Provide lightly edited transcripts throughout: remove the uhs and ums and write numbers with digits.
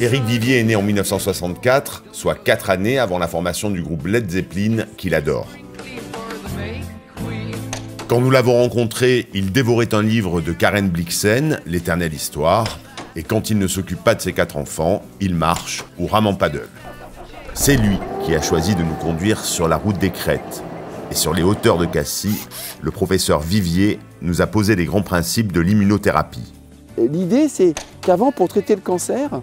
Éric Vivier est né en 1964, soit 4 années avant la formation du groupe Led Zeppelin qu'il adore. Quand nous l'avons rencontré, il dévorait un livre de Karen Blixen, L'éternelle histoire, et quand il ne s'occupe pas de ses 4 enfants, il marche ou rame en paddle. C'est lui qui a choisi de nous conduire sur la route des crêtes. Et sur les hauteurs de Cassis, le professeur Vivier nous a posé les grands principes de l'immunothérapie. L'idée, c'est qu'avant, pour traiter le cancer,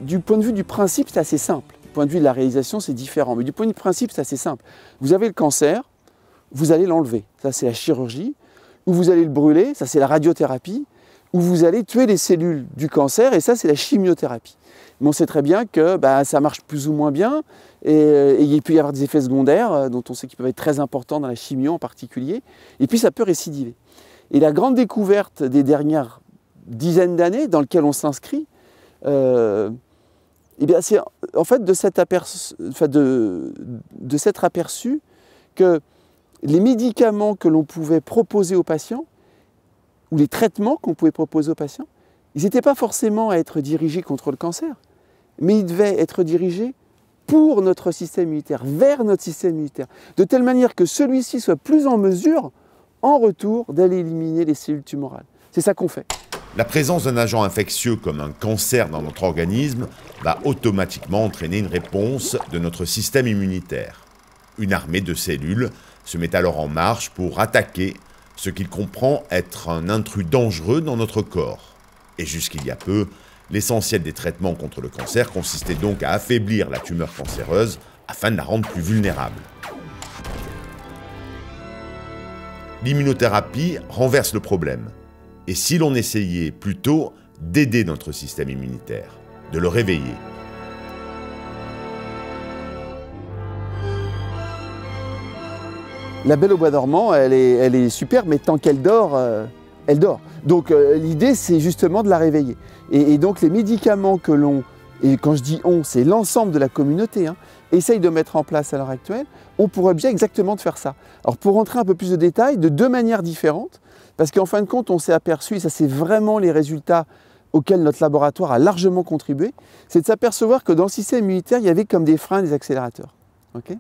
du point de vue du principe, c'est assez simple. Du point de vue de la réalisation, c'est différent. Mais du point de vue du principe, c'est assez simple. Vous avez le cancer, vous allez l'enlever. Ça, c'est la chirurgie. Ou vous allez le brûler, ça, c'est la radiothérapie. Ou vous allez tuer les cellules du cancer, et ça, c'est la chimiothérapie. Mais on sait très bien que ça marche plus ou moins bien, et il peut y avoir des effets secondaires, dont on sait qu'ils peuvent être très importants dans la chimio en particulier, et puis ça peut récidiver. Et la grande découverte des dernières dizaines d'années dans laquelle on s'inscrit, c'est en fait de s'être aperçu que les médicaments que l'on pouvait proposer aux patients, ou les traitements qu'on pouvait proposer aux patients, ils n'étaient pas forcément à être dirigés contre le cancer, mais ils devaient être dirigés pour notre système immunitaire, vers notre système immunitaire, de telle manière que celui-ci soit plus en mesure, en retour, d'aller éliminer les cellules tumorales. C'est ça qu'on fait. La présence d'un agent infectieux comme un cancer dans notre organisme va automatiquement entraîner une réponse de notre système immunitaire. Une armée de cellules se met alors en marche pour attaquer ce qu'il comprend être un intrus dangereux dans notre corps. Et jusqu'il y a peu, l'essentiel des traitements contre le cancer consistait donc à affaiblir la tumeur cancéreuse afin de la rendre plus vulnérable. L'immunothérapie renverse le problème. Et si l'on essayait plutôt d'aider notre système immunitaire, de le réveiller? La Belle au bois dormant, elle est super, mais tant qu'elle dort, elle dort. Donc l'idée, c'est justement de la réveiller. Et donc les médicaments que l'on, et quand je dis on, c'est l'ensemble de la communauté, essaye de mettre en place à l'heure actuelle, ont pour objet exactement de faire ça. Alors pour rentrer un peu plus de détails, de 2 manières différentes, parce qu'en fin de compte, on s'est aperçu, et ça c'est vraiment les résultats auxquels notre laboratoire a largement contribué, c'est de s'apercevoir que dans le système immunitaire, il y avait comme des freins, des accélérateurs. Okay,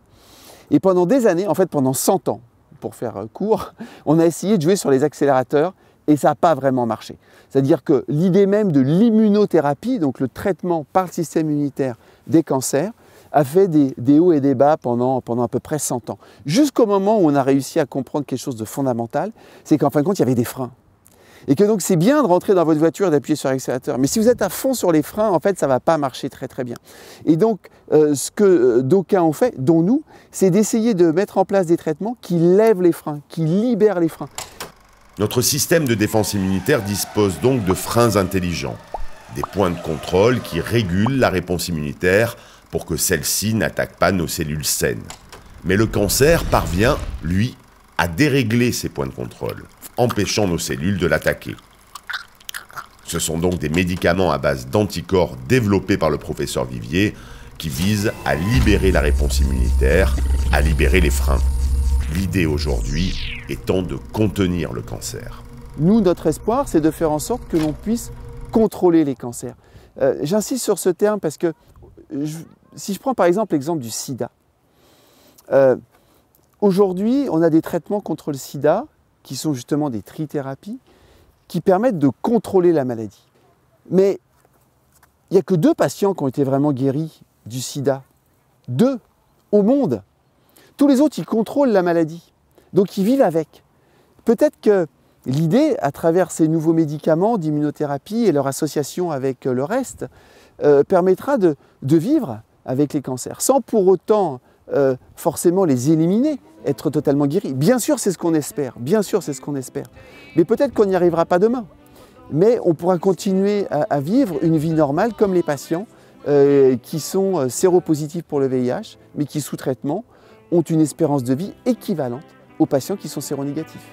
et pendant des années, en fait pendant 100 ans, pour faire court, on a essayé de jouer sur les accélérateurs et ça n'a pas vraiment marché. C'est-à-dire que l'idée même de l'immunothérapie, donc le traitement par le système immunitaire des cancers, a fait des hauts et des bas pendant à peu près 100 ans. Jusqu'au moment où on a réussi à comprendre quelque chose de fondamental, c'est qu'en fin de compte, il y avait des freins. Et que donc c'est bien de rentrer dans votre voiture et d'appuyer sur l'accélérateur. Mais si vous êtes à fond sur les freins, en fait, ça ne va pas marcher très très bien. Et donc, ce que d'aucuns ont fait, dont nous, c'est d'essayer de mettre en place des traitements qui lèvent les freins, qui libèrent les freins. Notre système de défense immunitaire dispose donc de freins intelligents, des points de contrôle qui régulent la réponse immunitaire pour que celle-ci n'attaque pas nos cellules saines. Mais le cancer parvient, lui, à dérégler ces points de contrôle, empêchant nos cellules de l'attaquer. Ce sont donc des médicaments à base d'anticorps développés par le professeur Vivier qui visent à libérer la réponse immunitaire, à libérer les freins. L'idée aujourd'hui étant de contenir le cancer. Nous, notre espoir, c'est de faire en sorte que l'on puisse contrôler les cancers. J'insiste sur ce terme parce que si je prends par exemple l'exemple du sida, aujourd'hui, on a des traitements contre le sida qui sont justement des trithérapies qui permettent de contrôler la maladie. Mais il n'y a que 2 patients qui ont été vraiment guéris du sida. 2 au monde. Tous les autres, ils contrôlent la maladie. Donc ils vivent avec. Peut-être que l'idée, à travers ces nouveaux médicaments d'immunothérapie et leur association avec le reste, permettra de vivre avec les cancers, sans pour autant forcément les éliminer, être totalement guéris. Bien sûr, c'est ce qu'on espère, bien sûr, c'est ce qu'on espère. Mais peut-être qu'on n'y arrivera pas demain. Mais on pourra continuer à vivre une vie normale comme les patients qui sont séropositifs pour le VIH, mais qui, sous traitement, ont une espérance de vie équivalente aux patients qui sont séronégatifs.